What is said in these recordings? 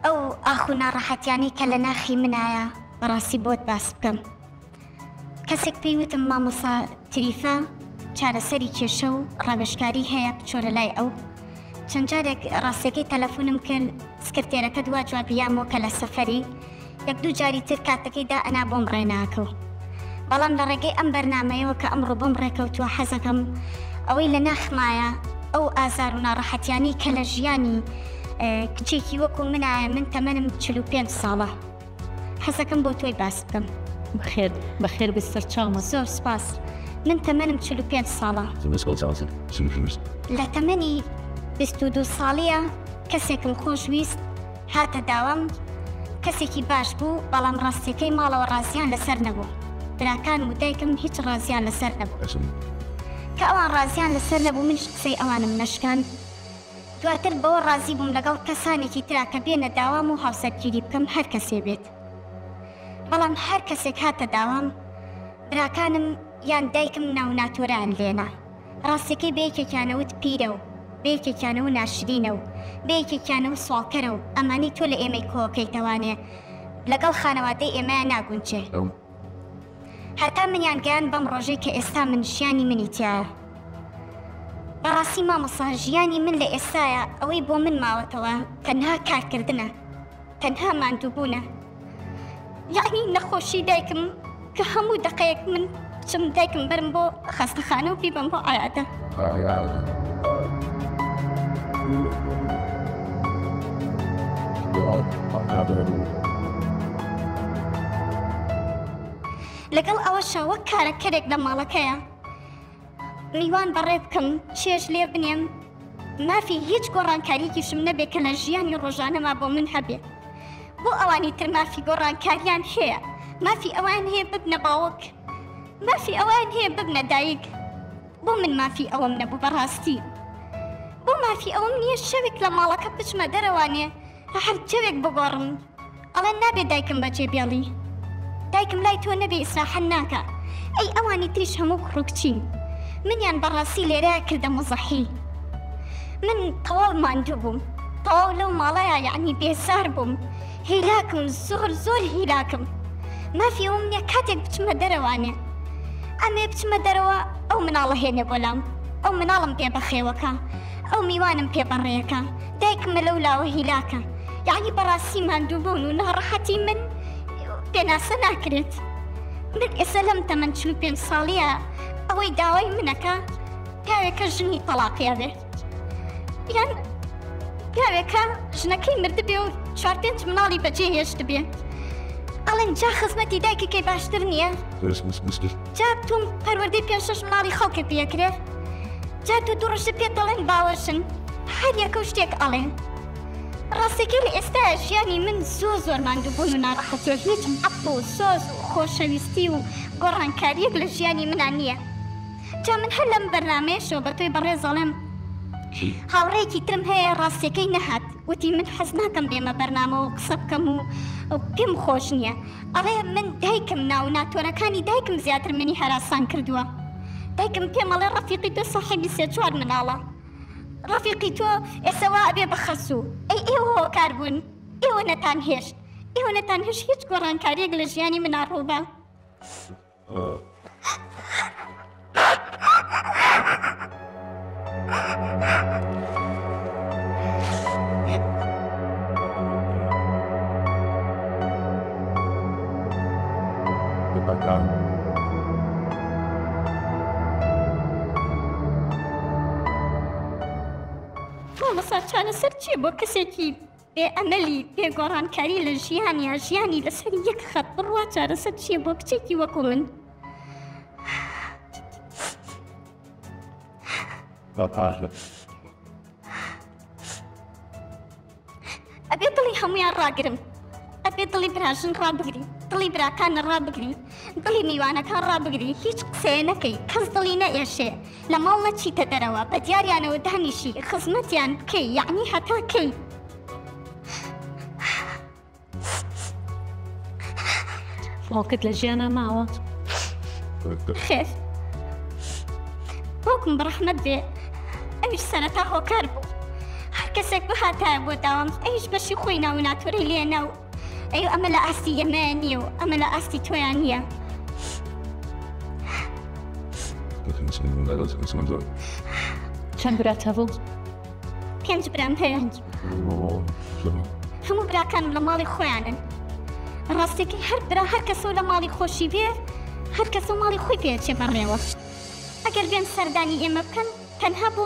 ئەو ئاخو ناڕەحەتیانی کە لە ناخی منایە بەڕاستی بۆت باس بکەم. کەسێک پێی وتم مامۆستا تریفە چارەسەری کێشە و ڕاگەشکاری هەیە بچۆرە لای ئەو. چەند جارێک ڕاستیەکەی تەلەفۆنم کرد سکرتێرەکە دوا جوابیامەوە کە لە سەفەری، یەک دوو جاری تر کاتەکەیدا ئەنا بۆم ڕێناکەو. بەڵام لە ڕێگەی ئەم بەرنامەیەوە کە ئەمڕۆ بۆم ڕێکەوتووە حەزەکەم ئەوەی لە ناخمایە ئەو ئازار و ناڕەحەتیانی کە لە ژیانی کچێکی وەکو منایە. من تەمەنم 45 ساڵە. حەزەکەم بۆ تۆی باس بکەم. بەخێر بستەر چاومە. زۆر سپاس. من تەمەنم 45 ساڵە. لە تەمەنی 22 ساڵیە کەسێکم خۆشویست هاتە داوام. کەسێکی باش بوو بەڵام ڕاستیەکەی ماڵەوە ڕازیان لەسەر نەبوو. براکان و دایکم هیچ ڕازیان لەسەر نەبوو. کە ئەوان ڕازیان لەسەر نەبوو منش قسەی ئەوانم نەشکان. دواتر بەوە ڕازی بووم لەگەڵ کەسانێکی ترا کە بێنە داوام و هاوسەرگیری بکەم هەر کەسێ بێت. بەڵام هەر کەسێک هاتە داوام براکانم یان دایکم ناو ناتۆران لێنا. ڕاستیەکەی بەیەکێکیانەوت پیرە و بەیەکێکیانەوە ناشرینە و بەیەکێکیانەوە سوڵکەرە و ئەمانی تۆ لە ئێمەی کۆکەیتەوانێ لەگەڵ خانەوادەی ئێمەیان ناگونچێ. هەتا منیان گەیان بەم ڕۆژەی کە ئێستا من ژیانی منی تایە. بەڕاستی مامۆستا ژیانی من لە ئێستایە ئەوەی بۆ من ماوەتەوە تەنها کارکردنە، تەنها ماندووبوونە. یعنی نەخۆشی دایکم کە هەموو دقەیەک من بچم دایکم برم بۆ خەستەخانە و بیبم بۆ عەیادە. لەگەڵ ئەوەشە وەک کارەکەرێک لە ماڵەکەیە میوان بەڕێ بکەم چێژ لێ بنێم مافی هیچ گۆڕانکاریەکیشم نەبێت کە لە ژیانی ڕۆژانەما بۆ من هەبێ. بۆ ئەوانی تر مافی گۆڕانکاریان هەیە، مافی ئەوان هەیە ببنە باوک، مافی ئەوان هەیە ببنە دایک. بۆ من مافی ئەوەم نەبوو بەڕاستی. بۆ مافی ئەوەم نییە شەوێک لە ماڵەکە بچمە دەرەوانێ هەر جەوێک بگۆڕم ئەڵێن نابێت دایکم بەجێ بێڵی، دایکم لای تۆ نەبێ ئیسراحەت ناکە. ئەی ئەوانی تریش هەموو کوڕکچین منیان بەڕاستی لێرەیە کردە مزەحی. من تەواو ماندوو بووم، تەواو لەو ماڵەیە یعنی بێزار بووم، هیلاکم زۆر هیلاکم. مافی ئەوم نییە کاتێک بچمە دەرەوانێ ئەمێ بچمە دەرەوە ئەو مناڵە هێنێ بۆلام، ئەو مناڵم پێ بەخێوەکە، ئەو میوانم پێ بەڕێیەکە، دایکمە لەو لاوە هیلاکە. یعنی بەڕاستی ماندوو بوون و ناڕەحەتی من پێناسە ناکرێت. من ئێستا لەم تەمەن 45 ساڵیە ئەوەی داوای منەکە پیاوێکە ژنی تەلاقیە بێت، یان پیاوێکە ژنەکەی مردبێ و 4-5 مناڵی بەجێ هێشت بێ. ئەڵێن جا خزمەتی دایکەکەی باشتر نییە؟ جا تۆم پەروەردەی 5-6 مناڵی خەڵکە پێکرێ؟ جا تۆ دوو ڕۆژە پێت دەڵێن باوەشن هەر یەکە و شتێک ئەڵێن. ڕاستیەکەی لە ئێستاە ژیانی من زۆر ماندووبوون و ناڕەحەتیە، هیچم عەپ و سۆز و خۆشەویستی و گۆڕانکاریەک لە ژیانی منان نییە. جا من هەر لەم بەرنامەیەشەوە بە تۆی بەڕێز ئەڵێم هاوڕێیەکی ترم هەیە ڕاستیەکەی نەهات، وتی من حەز ناکەم بێمە بەرنامەوە و قسە بکەم و پێم خۆش نییە. ئەڵێ من دایکم ناو ناتۆرەکانی دایکم زیاتر منی هەراسان کردووە. دایکم پێم ئەڵێ ڕەفیقی تۆ ساحیبی 3-4 مناڵە، ڕەفیقی تۆ ئێسەوا ئەبێ بەخەسوو. ئێوە هۆکار بوون، ئێوە نەتان هێشت، ئێوە نەتان هێشت هیچ گۆڕانکاریەک لە ژیانی منە ڕووبە. مامۆستا چارەسەر چییە بۆ کەسێکی بێ ئەمەلی بێ گۆڕانکاری لە ژیانی لەسەر یەک خەت بڕوا چارەسەر چییە بۆ کچێکی وەکو من؟ ئەبێ دڵی هەمویان ڕاگرم، ئەبێ دڵی براژن ڕابگری، دڵی براکانە ڕابگری، دڵی میوانەکان ڕابگری، هیچ قسەیە نەکەی، کەس دڵی نەئێشێ، لە ماڵ نەچیتە دەرەوە، بە دیاریانەوە دانیشی، خزمەتیان بکەی، یعنی هەتا کەی. باوکت لە ژیانە ماوە؟ خێر باوکم بەڕەحمەت بێ ئەویش سەرەتا هۆکار بوو، هەر کەسێک بهاتایە بۆ داوام ئەیش بەشی خۆی ناو ناتوەری لێنە و ئەی ئەمە لە ئاستی ئێمەیە نییە و ئەمە لە ئاستی تۆیان نییە. چەند برات هەبوو؟ 5 برام هەیە. هەموو براکانم لە ماڵی خۆیانن. ڕاستێکی هەر برا هەر کەسە لە ماڵی خۆشی بێ هەر کەسە ماڵی خۆی پێچێ بەڕێوە. ئەگەر بێن سەردانی ئێمە بکەن تەنها بۆ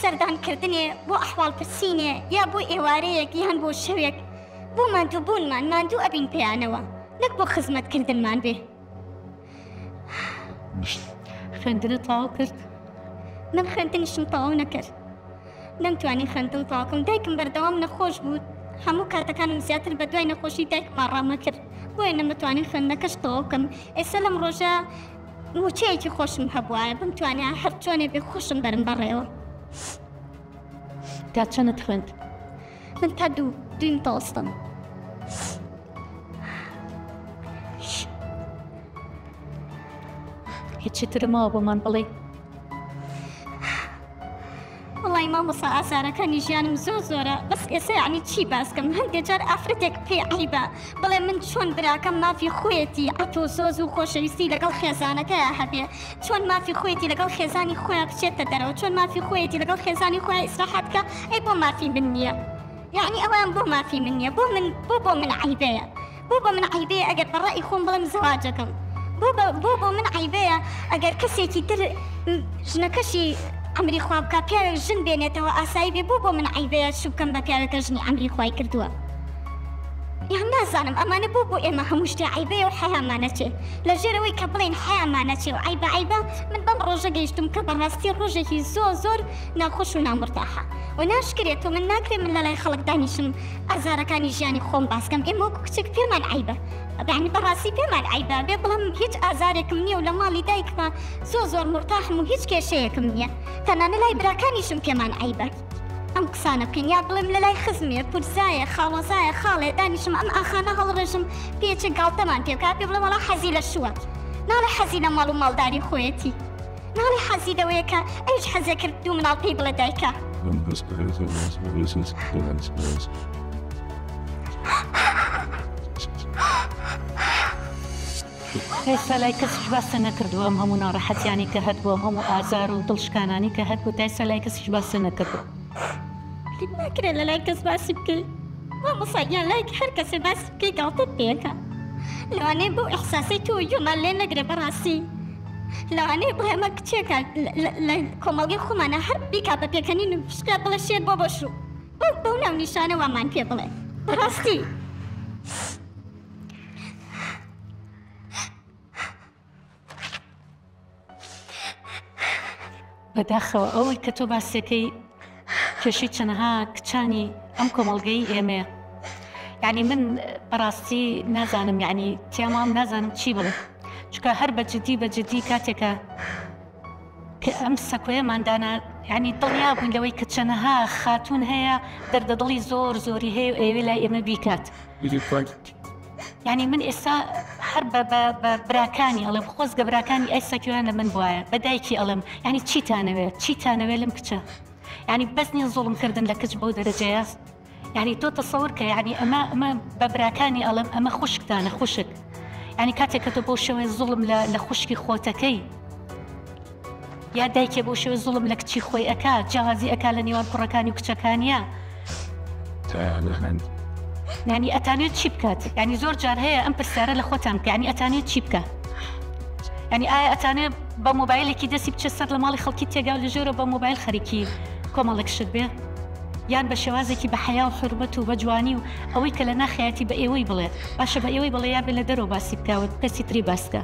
سەردانکردنێ بۆ ئەحواڵ پرسینێ یا بۆ ئێوارەیەک یان بۆ شەوێک بۆ ماندوو بوونمان ماندوو ئەبین پێیانەوە نەک بۆ خزمەتکردنمان بێ. خوێندنت تەواو کرد؟ من خوێندنیشم تەواو نەکرد. نەمتوانی خوێندن تەواوکەم. دایکم بەردەوام نەخۆش بوو. هەموو کاتەکانم زیاتر بە دوای نەخۆشی دایکمان ڕامە کرد. بۆیە نەمەتوانی خوێندنەکەش تەواو بکەم. ئێستا لەم ڕۆژە موچەیەکی خۆشم هەبوایە بمتوانیا هەر چۆنێ بێ خۆشم بەرم بەڕێوە. تا چەندت خوێند؟ من تا دویم تەواستم. هیچی ترمەوە بۆمان بڵێ؟ وڵی مامۆستا ئازارەکانی ژیانم زۆرە بەس ئێستا یعنی چی باسکەم هەندێک جار ئافرەتێک پێ عیبە بڵێ من چۆن براکەم مافی خۆیەتی ئەتۆ زۆز و خۆشەویستی لەگەڵ خێزانەکەیە هەبێ چۆن مافی خۆیەتی لەگەڵ خێزانی خۆیان بچێتە دەرەوە چۆن مافی خۆیەتی لەگەڵ خێزانی خۆیان ئیسراحەتکە ئەی بۆ مافی من نییە. یعنی ئەوان بۆ مافی من نییە بۆ من عیبەیە بۆ من عیبەیە ئەگەر بەڕای خۆم بڵێم زەواجەکەم بۆ من عیبەیە ئەگەر کەسێکی تر ژنەکەشی ئەمری خواب بکە پیاوێک ژن بێنێتەوە ئاسایی بێ بۆ من عیبەیە شوکەم بە پیاوێکە ژنی ئەمری خوای کردووە. یان نازانم ئەمانە بۆ ئێمە هەموو شتێ عیبەیە و حەیامانەچێ لە ژێرەوەی کە بڵێن حەیامانەچێ و عیبە من بەم ڕۆژە گەیشتم کە بەڕاستی ڕۆژێکی زۆر ناخۆش و نامرتاحە و ناشکرێت و من ناکرێت من لەلای خەڵک دانیشم ئازارەکانی ژیانی خۆم باسکەم ئێمە وەکو کچێک پێمان عیبە بەعنی بەڕاستی پێمان عیبە بێ بڵم هیچ ئازارێکم نییە و لە ماڵی دایکمە زۆر مرتاحم و هیچ کێشەیەکم نییە تەنانە لای براکانیشم پێمان عیبە. ئەم قسانە بکەین یا بڵێم لە لای خزمێ پورزایە خاڵۆزایە خاڵێ دانیشم ئەم ئاخانە هەڵڕێژم پێچە گاڵتەمان پێکات پێ بڵێ وەڵا حەزی لە شووە ناڵێ حەزی لە ماڵ و ماڵداری خۆیەتی ناڵێ حەزی لەوەیە کە ئەوش حەزە کرد دوو مناڵ پێی بڵێ دایکە. هێستا لای کەسیش باسە نەکردووە ئەم هەموو ناڕەحەتیانی کە هەبووە هەموو ئازار و دڵشکانانی کە هەبوو تا ئێستا لای کەسیش باسە نەکردووە. ناکرێت لە لای کەس باسی بکەیت مامۆستایان لای هەر کەسێ باسی بکەی گاڵتت پێکە لەوانەیە بۆ ئەحساسی تۆ یۆمان لێ نەگرێ بەڕاستی لەوانەیە بڵێمە کچێکە لە کۆمەڵگەی خۆمانە هەر بیکا بە پێکەنین و پشکا بڵێ شێر بۆ بەشوو بەو ناو نیشانە وامان پێ بڵێ بەڕاستی. بەداخەوە ئەوەی کە تۆ باسیەکەی کێشی چەنەها کچانی ئەم کۆمەڵگەی ئێمەیە یعنی من بەڕاستی نازانم یعنی تێمام نازانم چی بڵێ چکە هەر بەجددی کاتێکە کە ئەم سەکۆیەماندانا یعنی دڵیا بووین لەوەی کە چەنەها خاتون هەیە دەردەدڵی زۆری هەیە و ئێوێ لای ئێمە بیکات. یعنی من ئێستا هەر بە براکانی ئەڵم خۆزگە براکانی ئەی سەکویانە من وایە بە دایکی ئەڵم یعنی چیتانەوێت لەم کچە یعنی بەس نیە زوڵمکردن لە کچ بەو دەرەجەیە یعنی تۆ تەسەور کە یعنی ئەمە بە براکانی ئەڵم ئەمە خوشکتانە خوشک یعنی کاتێک کە تۆ بۆ شێوەیە زوڵم لە خوشکی خۆتەکەی یا دایکێ بۆ شێوەیە زوڵم لە کچی خۆی ئەکا جیاوازی ئەکا لە نێوان کوڕەکانی و کچەکانیە یعنی ئەتانێت چی بکات یعنی زۆر جار هەیە ئەم پرسیارە لە خۆتان بکە یعنی ئەتانێت چی بکە یعنی ئایا ئەتانێت بە مۆبایلێکی دەستی بچە سەر لە ماڵی خەڵکی تێگا و لە ژێرە بە مۆبایل خەریکی کۆمەڵێک شت بێ یان بە شێوازێکی بە حیا و حرمەت و بە جوانی و ئەوەی کە لە ناخەیەتی بە ئێوەی بڵێت باشە بە ئێوەی بڵێ یا بێ لە دەرەوە باسی بکەوت کەسی تری باسکە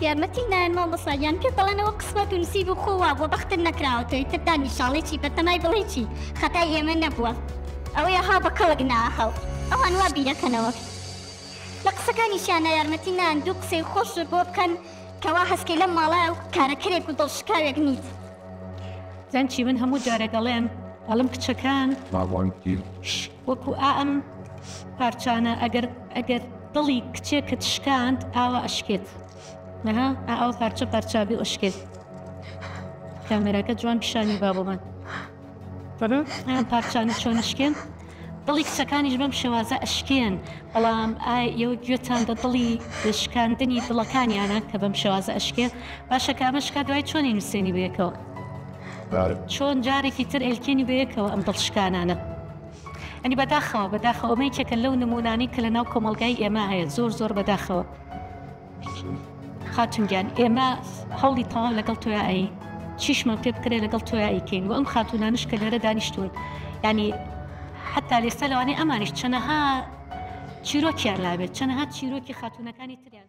یارمەتی نایەن مامۆستایان پێ بڵێنەوە قسمەت و نسیب و خۆوا بۆ بەختت نەکراوەتەوەی تردا نیشاڵێکی بەتەمای بڵێ چی خەتای ئێمە نەبووە ئەوەیە ها بە کەڵک ناهەڵ ئەوان وا بیرەکەنەوە لە قسەکانیشیانە یارمەتی نان دوو قسەی خۆش بۆ بکەن کەوا هەسکەی لەم ماڵایە و کارەکرێک و دڵشکاوێک نیت زانچی من هەموو جارێگەڵێم ئەڵم کچەکان وەکو ئەم پارچانە ئەگەر دڵی کچێکت شکاند ئاوە ئەشکێت نەها ئەو پارچەبی ئەشکێت کامێراکە جوان پیشانی با بۆ من ئەم پارچانە چۆنشکێن دڵی کچەکانیش بەم شێوازە ئەشکێن بەڵام ئێوە گوێتان دە دڵی شکاندنی دڵەکانیانە کە بەم شێوازە ئەشکێ باشە کە ئەمە شکا دوای چۆنی نووسێنی بەیەکەوە چۆن جارێکی تر ئێلکێنی بەیەکەوە ئەم دڵشکانانە ئەنی بەداخەوە ئەمەیەکێکە لەو نمونانی کە لە ناو کۆمەلگای ئێمە هەیە زۆر بەداخەوە خاتونگیان ئێمە هەوڵی تەواو لەگەڵ تۆیایی چیشمان پێ بکرێ لەگەڵ تۆیاییکەین و ئەم خاتونانش کە لێرە دانیشتون ینی حتا لێستا لەوانەیە ئەمانیش چەنەها چیرۆکیان لابێت چەنەها چیرۆکی خاتونەکانی تریان